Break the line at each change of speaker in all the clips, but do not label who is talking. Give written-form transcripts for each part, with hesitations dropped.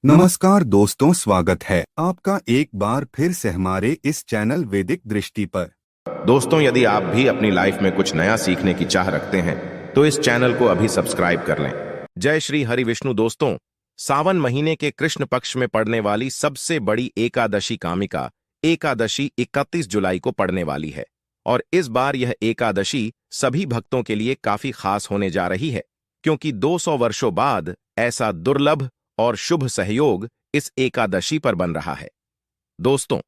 नमस्कार दोस्तों, स्वागत है आपका एक बार फिर से हमारे इस चैनल वैदिक दृष्टि पर।
दोस्तों, यदि आप भी अपनी लाइफ में कुछ नया सीखने की चाह रखते हैं तो इस चैनल को अभी सब्सक्राइब कर लें। जय श्री हरि विष्णु। दोस्तों, सावन महीने के कृष्ण पक्ष में पड़ने वाली सबसे बड़ी एकादशी कामिका एकादशी 31 जुलाई को पड़ने वाली है और इस बार यह एकादशी सभी भक्तों के लिए काफी खास होने जा रही है, क्योंकि 200 वर्षों बाद ऐसा दुर्लभ और शुभ सहयोग इस एकादशी पर बन रहा है। दोस्तों,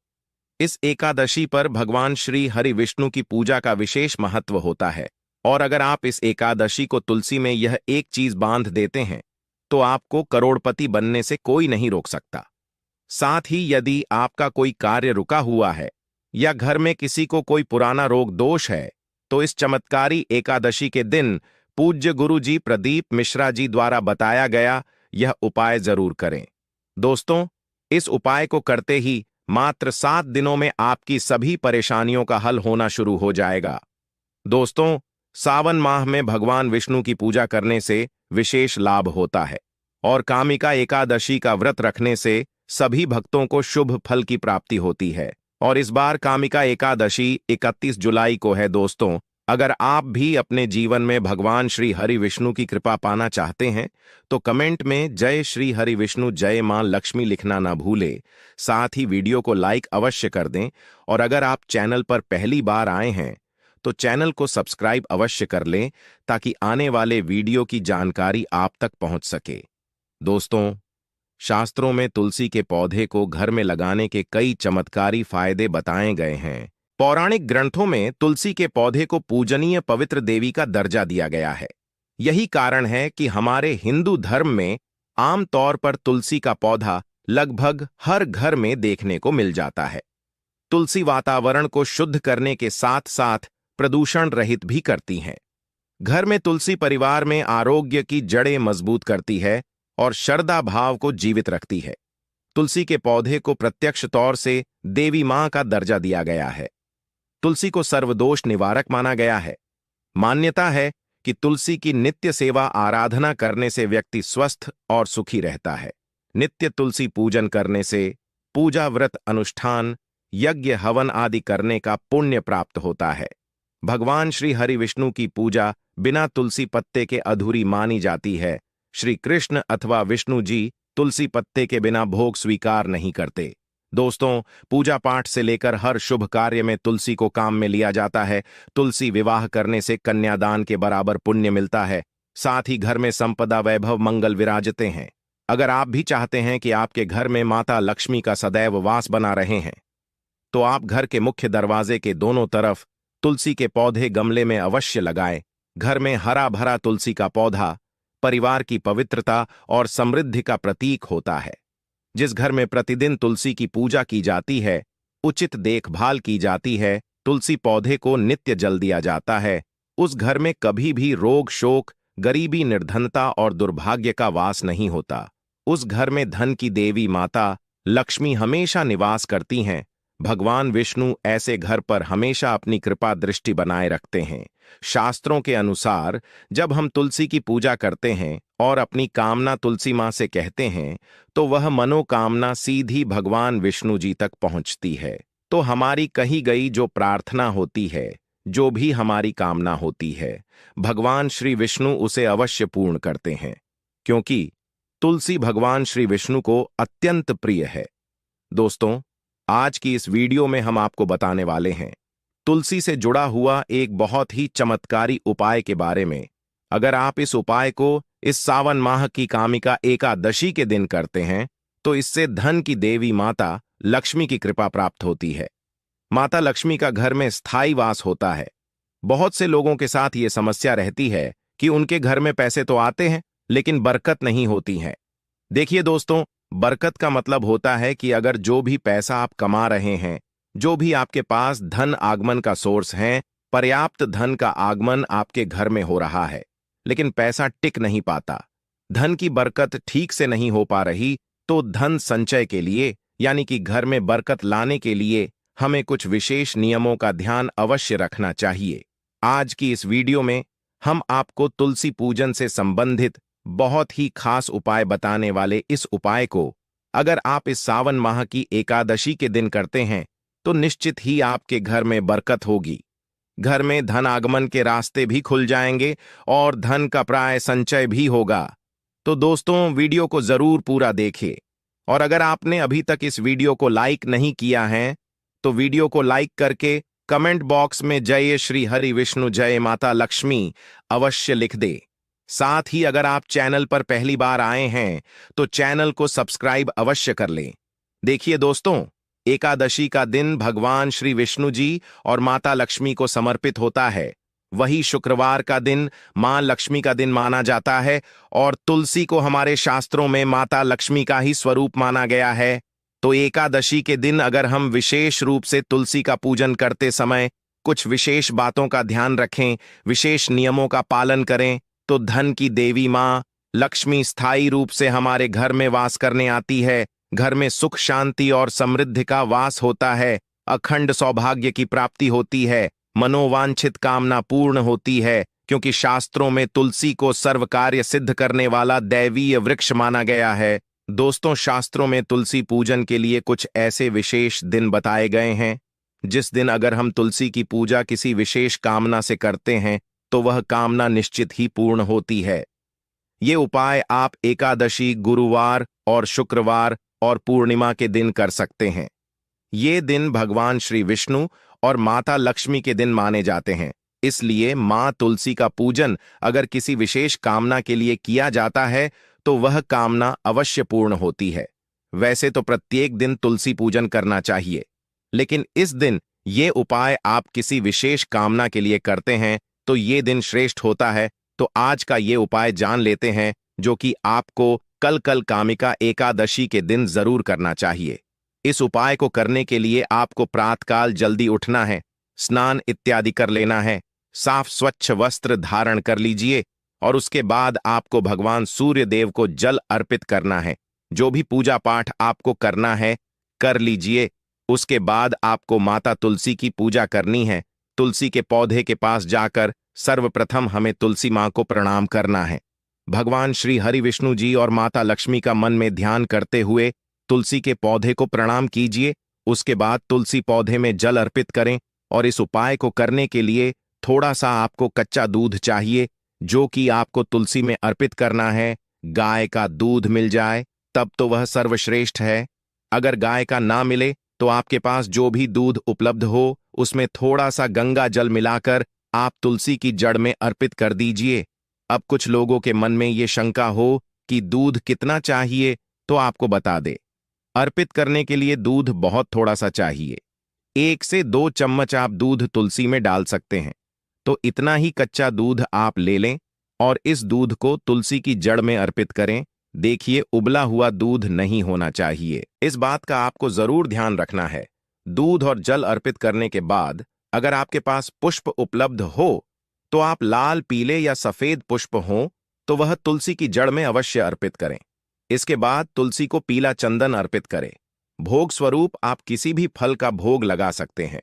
इस एकादशी पर भगवान श्री हरि विष्णु की पूजा का विशेष महत्व होता है और अगर आप इस एकादशी को तुलसी में यह एक चीज बांध देते हैं तो आपको करोड़पति बनने से कोई नहीं रोक सकता। साथ ही यदि आपका कोई कार्य रुका हुआ है या घर में किसी को कोई पुराना रोग दोष है तो इस चमत्कारी एकादशी के दिन पूज्य गुरु जी प्रदीप मिश्रा जी द्वारा बताया गया यह उपाय जरूर करें। दोस्तों, इस उपाय को करते ही मात्र 7 दिनों में आपकी सभी परेशानियों का हल होना शुरू हो जाएगा। दोस्तों, सावन माह में भगवान विष्णु की पूजा करने से विशेष लाभ होता है और कामिका एकादशी का व्रत रखने से सभी भक्तों को शुभ फल की प्राप्ति होती है और इस बार कामिका एकादशी 31 जुलाई को है। दोस्तों, अगर आप भी अपने जीवन में भगवान श्री हरि विष्णु की कृपा पाना चाहते हैं तो कमेंट में जय श्री हरि विष्णु जय मां लक्ष्मी लिखना ना भूले। साथ ही वीडियो को लाइक अवश्य कर दें और अगर आप चैनल पर पहली बार आए हैं तो चैनल को सब्सक्राइब अवश्य कर लें ताकि आने वाले वीडियो की जानकारी आप तक पहुंच सके। दोस्तों, शास्त्रों में तुलसी के पौधे को घर में लगाने के कई चमत्कारी फायदे बताए गए हैं। पौराणिक ग्रंथों में तुलसी के पौधे को पूजनीय पवित्र देवी का दर्जा दिया गया है। यही कारण है कि हमारे हिंदू धर्म में आमतौर पर तुलसी का पौधा लगभग हर घर में देखने को मिल जाता है। तुलसी वातावरण को शुद्ध करने के साथ साथ प्रदूषण रहित भी करती हैं। घर में तुलसी परिवार में आरोग्य की जड़ें मजबूत करती है और श्रद्धा भाव को जीवित रखती है। तुलसी के पौधे को प्रत्यक्ष तौर से देवी मां का दर्जा दिया गया है। तुलसी को सर्वदोष निवारक माना गया है। मान्यता है कि तुलसी की नित्य सेवा आराधना करने से व्यक्ति स्वस्थ और सुखी रहता है। नित्य तुलसी पूजन करने से पूजा व्रत अनुष्ठान यज्ञ हवन आदि करने का पुण्य प्राप्त होता है। भगवान श्री हरि विष्णु की पूजा बिना तुलसी पत्ते के अधूरी मानी जाती है। श्री कृष्ण अथवा विष्णु जी तुलसी पत्ते के बिना भोग स्वीकार नहीं करते। दोस्तों, पूजा पाठ से लेकर हर शुभ कार्य में तुलसी को काम में लिया जाता है। तुलसी विवाह करने से कन्यादान के बराबर पुण्य मिलता है। साथ ही घर में संपदा वैभव मंगल विराजते हैं। अगर आप भी चाहते हैं कि आपके घर में माता लक्ष्मी का सदैव वास बना रहे हैं तो आप घर के मुख्य दरवाजे के दोनों तरफ तुलसी के पौधे गमले में अवश्य लगाएं। घर में हरा भरा तुलसी का पौधा परिवार की पवित्रता और समृद्धि का प्रतीक होता है। जिस घर में प्रतिदिन तुलसी की पूजा की जाती है, उचित देखभाल की जाती है, तुलसी पौधे को नित्य जल दिया जाता है, उस घर में कभी भी रोग शोक गरीबी निर्धनता और दुर्भाग्य का वास नहीं होता। उस घर में धन की देवी माता लक्ष्मी हमेशा निवास करती हैं। भगवान विष्णु ऐसे घर पर हमेशा अपनी कृपा दृष्टि बनाए रखते हैं। शास्त्रों के अनुसार जब हम तुलसी की पूजा करते हैं और अपनी कामना तुलसी मां से कहते हैं तो वह मनोकामना सीधी भगवान विष्णु जी तक पहुंचती है। तो हमारी कही गई जो प्रार्थना होती है, जो भी हमारी कामना होती है, भगवान श्री विष्णु उसे अवश्य पूर्ण करते हैं, क्योंकि तुलसी भगवान श्री विष्णु को अत्यंत प्रिय है। दोस्तों, आज की इस वीडियो में हम आपको बताने वाले हैं तुलसी से जुड़ा हुआ एक बहुत ही चमत्कारी उपाय के बारे में। अगर आप इस उपाय को इस सावन माह की कामिका एकादशी के दिन करते हैं तो इससे धन की देवी माता लक्ष्मी की कृपा प्राप्त होती है। माता लक्ष्मी का घर में स्थायी वास होता है। बहुत से लोगों के साथ ये समस्या रहती है कि उनके घर में पैसे तो आते हैं लेकिन बरकत नहीं होती है। देखिए दोस्तों, बरकत का मतलब होता है कि अगर जो भी पैसा आप कमा रहे हैं, जो भी आपके पास धन आगमन का सोर्स है, पर्याप्त धन का आगमन आपके घर में हो रहा है लेकिन पैसा टिक नहीं पाता, धन की बरकत ठीक से नहीं हो पा रही, तो धन संचय के लिए यानी कि घर में बरकत लाने के लिए हमें कुछ विशेष नियमों का ध्यान अवश्य रखना चाहिए। आज की इस वीडियो में हम आपको तुलसी पूजन से संबंधित बहुत ही खास उपाय बताने वाले इस उपाय को अगर आप इस सावन माह की एकादशी के दिन करते हैं तो निश्चित ही आपके घर में बरकत होगी। घर में धन आगमन के रास्ते भी खुल जाएंगे और धन का प्राय संचय भी होगा। तो दोस्तों, वीडियो को जरूर पूरा देखिए। और अगर आपने अभी तक इस वीडियो को लाइक नहीं किया है तो वीडियो को लाइक करके कमेंट बॉक्स में जय श्री हरि विष्णु जय माता लक्ष्मी अवश्य लिख दे। साथ ही अगर आप चैनल पर पहली बार आए हैं तो चैनल को सब्सक्राइब अवश्य कर लें। देखिए दोस्तों, एकादशी का दिन भगवान श्री विष्णु जी और माता लक्ष्मी को समर्पित होता है। वही शुक्रवार का दिन मां लक्ष्मी का दिन माना जाता है और तुलसी को हमारे शास्त्रों में माता लक्ष्मी का ही स्वरूप माना गया है। तो एकादशी के दिन अगर हम विशेष रूप से तुलसी का पूजन करते समय कुछ विशेष बातों का ध्यान रखें, विशेष नियमों का पालन करें, तो धन की देवी मां लक्ष्मी स्थायी रूप से हमारे घर में वास करने आती है। घर में सुख शांति और समृद्धि का वास होता है। अखंड सौभाग्य की प्राप्ति होती है। मनोवांछित कामना पूर्ण होती है, क्योंकि शास्त्रों में तुलसी को सर्व कार्य सिद्ध करने वाला दैवीय वृक्ष माना गया है। दोस्तों, शास्त्रों में तुलसी पूजन के लिए कुछ ऐसे विशेष दिन बताए गए हैं जिस दिन अगर हम तुलसी की पूजा किसी विशेष कामना से करते हैं तो वह कामना निश्चित ही पूर्ण होती है। ये उपाय आप एकादशी, गुरुवार और शुक्रवार और पूर्णिमा के दिन कर सकते हैं। ये दिन भगवान श्री विष्णु और माता लक्ष्मी के दिन माने जाते हैं। इसलिए मां तुलसी का पूजन अगर किसी विशेष कामना के लिए किया जाता है तो वह कामना अवश्य पूर्ण होती है। वैसे तो प्रत्येक दिन तुलसी पूजन करना चाहिए, लेकिन इस दिन ये उपाय आप किसी विशेष कामना के लिए करते हैं तो ये दिन श्रेष्ठ होता है। तो आज का ये उपाय जान लेते हैं, जो कि आपको कल कामिका एकादशी के दिन जरूर करना चाहिए। इस उपाय को करने के लिए आपको प्रातःकाल जल्दी उठना है, स्नान इत्यादि कर लेना है, साफ स्वच्छ वस्त्र धारण कर लीजिए और उसके बाद आपको भगवान सूर्य देव को जल अर्पित करना है। जो भी पूजा पाठ आपको करना है कर लीजिए। उसके बाद आपको माता तुलसी की पूजा करनी है। तुलसी के पौधे के पास जाकर सर्वप्रथम हमें तुलसी मां को प्रणाम करना है। भगवान श्री हरि विष्णु जी और माता लक्ष्मी का मन में ध्यान करते हुए तुलसी के पौधे को प्रणाम कीजिए। उसके बाद तुलसी पौधे में जल अर्पित करें और इस उपाय को करने के लिए थोड़ा सा आपको कच्चा दूध चाहिए, जो कि आपको तुलसी में अर्पित करना है। गाय का दूध मिल जाए तब तो वह सर्वश्रेष्ठ है। अगर गाय का ना मिले तो आपके पास जो भी दूध उपलब्ध हो उसमें थोड़ा सा गंगा जल मिलाकर आप तुलसी की जड़ में अर्पित कर दीजिए। अब कुछ लोगों के मन में ये शंका हो कि दूध कितना चाहिए, तो आपको बता दे, अर्पित करने के लिए दूध बहुत थोड़ा सा चाहिए। 1 से 2 चम्मच आप दूध तुलसी में डाल सकते हैं। तो इतना ही कच्चा दूध आप ले लें और इस दूध को तुलसी की जड़ में अर्पित करें। देखिए, उबला हुआ दूध नहीं होना चाहिए। इस बात का आपको जरूर ध्यान रखना है। दूध और जल अर्पित करने के बाद अगर आपके पास पुष्प उपलब्ध हो तो आप लाल, पीले या सफेद पुष्प हो तो वह तुलसी की जड़ में अवश्य अर्पित करें। इसके बाद तुलसी को पीला चंदन अर्पित करें। भोग स्वरूप आप किसी भी फल का भोग लगा सकते हैं,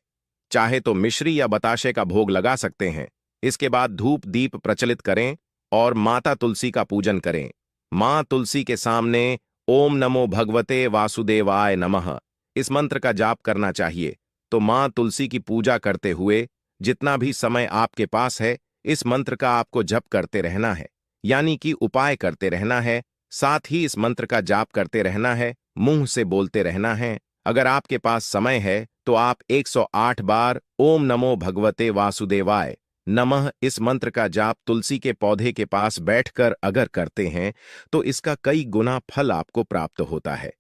चाहे तो मिश्री या बताशे का भोग लगा सकते हैं। इसके बाद धूप दीप प्रचलित करें और माता तुलसी का पूजन करें। मां तुलसी के सामने ओम नमो भगवते वासुदेवाय नमः इस मंत्र का जाप करना चाहिए। तो मां तुलसी की पूजा करते हुए जितना भी समय आपके पास है इस मंत्र का आपको जप करते रहना है, यानी कि उपाय करते रहना है। साथ ही इस मंत्र का जाप करते रहना है, मुंह से बोलते रहना है। अगर आपके पास समय है तो आप 108 बार ओम नमो भगवते वासुदेवाय नमः इस मंत्र का जाप तुलसी के पौधे के पास बैठकर अगर करते हैं तो इसका कई गुना फल आपको प्राप्त होता है।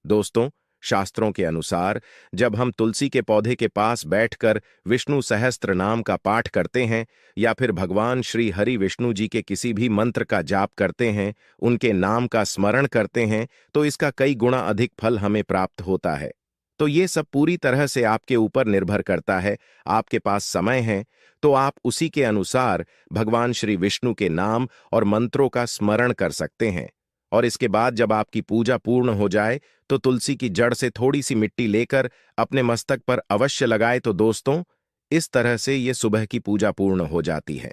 दोस्तों, शास्त्रों के अनुसार जब हम तुलसी के पौधे के पास बैठकर विष्णु सहस्त्र नाम का पाठ करते हैं या फिर भगवान श्री हरि विष्णु जी के किसी भी मंत्र का जाप करते हैं, उनके नाम का स्मरण करते हैं, तो इसका कई गुना अधिक फल हमें प्राप्त होता है। तो ये सब पूरी तरह से आपके ऊपर निर्भर करता है। आपके पास समय है तो आप उसी के अनुसार भगवान श्री विष्णु के नाम और मंत्रों का स्मरण कर सकते हैं। और इसके बाद जब आपकी पूजा पूर्ण हो जाए तो तुलसी की जड़ से थोड़ी सी मिट्टी लेकर अपने मस्तक पर अवश्य लगाए। तो दोस्तों, इस तरह से ये सुबह की पूजा पूर्ण हो जाती है।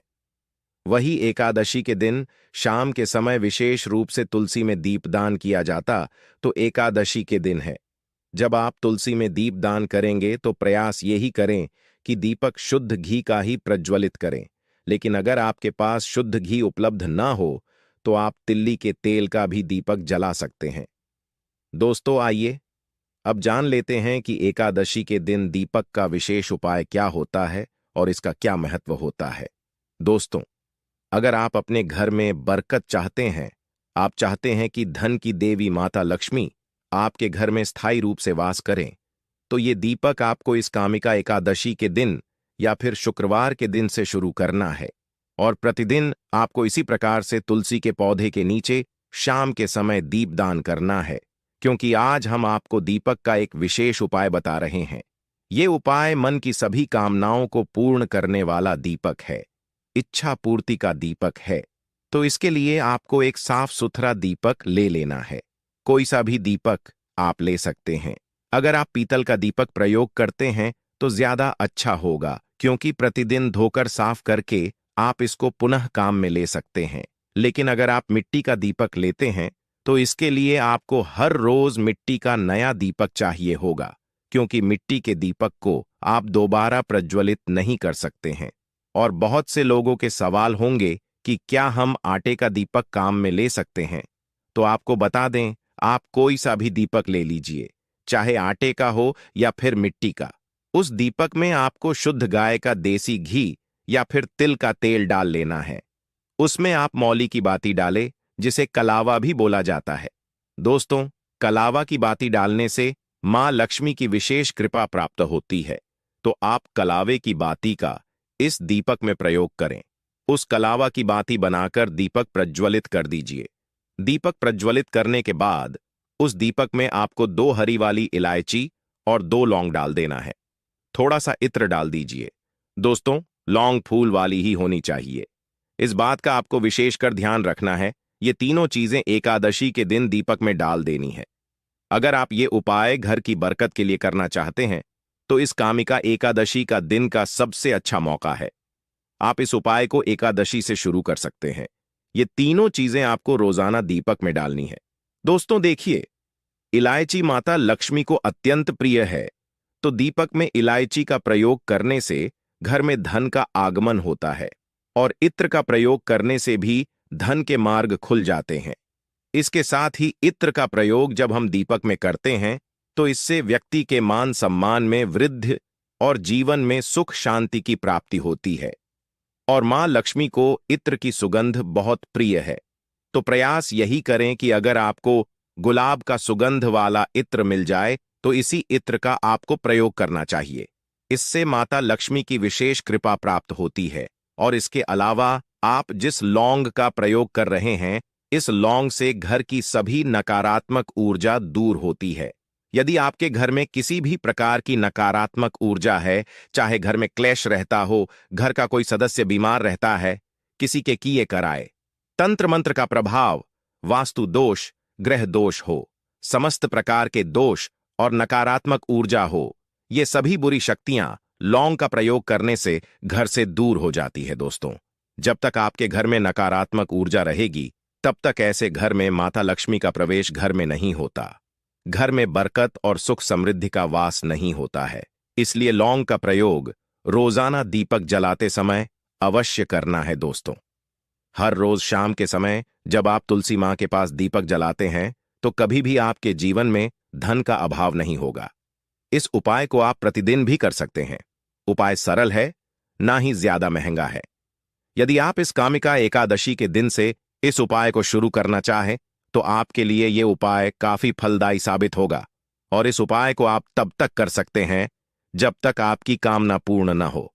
वही एकादशी के दिन शाम के समय विशेष रूप से तुलसी में दीपदान किया जाता तो एकादशी के दिन है। जब आप तुलसी में दीपदान करेंगे तो प्रयास यही करें कि दीपक शुद्ध घी का ही प्रज्वलित करें। लेकिन अगर आपके पास शुद्ध घी उपलब्ध ना हो तो आप तिल्ली के तेल का भी दीपक जला सकते हैं। दोस्तों आइए अब जान लेते हैं कि एकादशी के दिन दीपक का विशेष उपाय क्या होता है और इसका क्या महत्व होता है। दोस्तों, अगर आप अपने घर में बरकत चाहते हैं, आप चाहते हैं कि धन की देवी माता लक्ष्मी आपके घर में स्थायी रूप से वास करें, तो ये दीपक आपको इस कामिका एकादशी के दिन या फिर शुक्रवार के दिन से शुरू करना है। और प्रतिदिन आपको इसी प्रकार से तुलसी के पौधे के नीचे शाम के समय दीपदान करना है, क्योंकि आज हम आपको दीपक का एक विशेष उपाय बता रहे हैं। ये उपाय मन की सभी कामनाओं को पूर्ण करने वाला दीपक है, इच्छा पूर्ति का दीपक है। तो इसके लिए आपको एक साफ सुथरा दीपक ले लेना है। कोई सा भी दीपक आप ले सकते हैं। अगर आप पीतल का दीपक प्रयोग करते हैं तो ज्यादा अच्छा होगा, क्योंकि प्रतिदिन धोकर साफ करके आप इसको पुनः काम में ले सकते हैं। लेकिन अगर आप मिट्टी का दीपक लेते हैं तो इसके लिए आपको हर रोज मिट्टी का नया दीपक चाहिए होगा, क्योंकि मिट्टी के दीपक को आप दोबारा प्रज्वलित नहीं कर सकते हैं। और बहुत से लोगों के सवाल होंगे कि क्या हम आटे का दीपक काम में ले सकते हैं। तो आपको बता दें, आप कोई सा भी दीपक ले लीजिए, चाहे आटे का हो या फिर मिट्टी का। उस दीपक में आपको शुद्ध गाय का देसी घी या फिर तिल का तेल डाल लेना है। उसमें आप मौली की बाती डालें, जिसे कलावा भी बोला जाता है। दोस्तों, कलावा की बाती डालने से मां लक्ष्मी की विशेष कृपा प्राप्त होती है। तो आप कलावे की बाती का इस दीपक में प्रयोग करें। उस कलावा की बाती बनाकर दीपक प्रज्वलित कर दीजिए। दीपक प्रज्वलित करने के बाद उस दीपक में आपको 2 हरी वाली इलायची और 2 लौंग डाल देना है। थोड़ा सा इत्र डाल दीजिए। दोस्तों, लौंग फूल वाली ही होनी चाहिए। इस बात का आपको विशेषकर ध्यान रखना है, ये तीनों चीजें एकादशी के दिन दीपक में डाल देनी है। अगर आप ये उपाय घर की बरकत के लिए करना चाहते हैं तो इस कामिका एकादशी का दिन का सबसे अच्छा मौका है। आप इस उपाय को एकादशी से शुरू कर सकते हैं। ये तीनों चीजें आपको रोजाना दीपक में डालनी है। दोस्तों देखिए, इलायची माता लक्ष्मी को अत्यंत प्रिय है, तो दीपक में इलायची का प्रयोग करने से घर में धन का आगमन होता है और इत्र का प्रयोग करने से भी धन के मार्ग खुल जाते हैं। इसके साथ ही इत्र का प्रयोग जब हम दीपक में करते हैं तो इससे व्यक्ति के मान सम्मान में वृद्धि और जीवन में सुख शांति की प्राप्ति होती है। और मां लक्ष्मी को इत्र की सुगंध बहुत प्रिय है। तो प्रयास यही करें कि अगर आपको गुलाब का सुगंध वाला इत्र मिल जाए तो इसी इत्र का आपको प्रयोग करना चाहिए। इससे माता लक्ष्मी की विशेष कृपा प्राप्त होती है। और इसके अलावा आप जिस लौंग का प्रयोग कर रहे हैं, इस लौंग से घर की सभी नकारात्मक ऊर्जा दूर होती है। यदि आपके घर में किसी भी प्रकार की नकारात्मक ऊर्जा है, चाहे घर में क्लेश रहता हो, घर का कोई सदस्य बीमार रहता है, किसी के किए कराए, तंत्र मंत्र का प्रभाव, वास्तु दोष, ग्रह दोष हो, समस्त प्रकार के दोष और नकारात्मक ऊर्जा हो, ये सभी बुरी शक्तियां लौंग का प्रयोग करने से घर से दूर हो जाती है। दोस्तों, जब तक आपके घर में नकारात्मक ऊर्जा रहेगी, तब तक ऐसे घर में माता लक्ष्मी का प्रवेश घर में नहीं होता। घर में बरकत और सुख समृद्धि का वास नहीं होता है। इसलिए लौंग का प्रयोग रोजाना दीपक जलाते समय अवश्य करना है। दोस्तों, हर रोज शाम के समय जब आप तुलसी मां के पास दीपक जलाते हैं तो कभी भी आपके जीवन में धन का अभाव नहीं होगा। इस उपाय को आप प्रतिदिन भी कर सकते हैं। उपाय सरल है, ना ही ज्यादा महंगा है। यदि आप इस कामिका एकादशी के दिन से इस उपाय को शुरू करना चाहें तो आपके लिए यह उपाय काफी फलदायी साबित होगा। और इस उपाय को आप तब तक कर सकते हैं जब तक आपकी कामना पूर्ण न हो।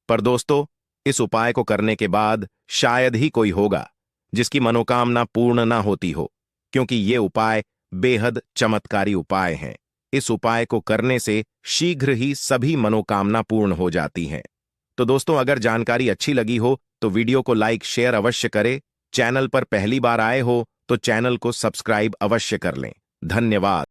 पर दोस्तों, इस उपाय को करने के बाद शायद ही कोई होगा जिसकी मनोकामना पूर्ण ना होती हो, क्योंकि ये उपाय बेहद चमत्कारी उपाय हैं। इस उपाय को करने से शीघ्र ही सभी मनोकामना पूर्ण हो जाती हैं। तो दोस्तों, अगर जानकारी अच्छी लगी हो तो वीडियो को लाइक शेयर अवश्य करें। चैनल पर पहली बार आए हो तो चैनल को सब्सक्राइब अवश्य कर लें। धन्यवाद।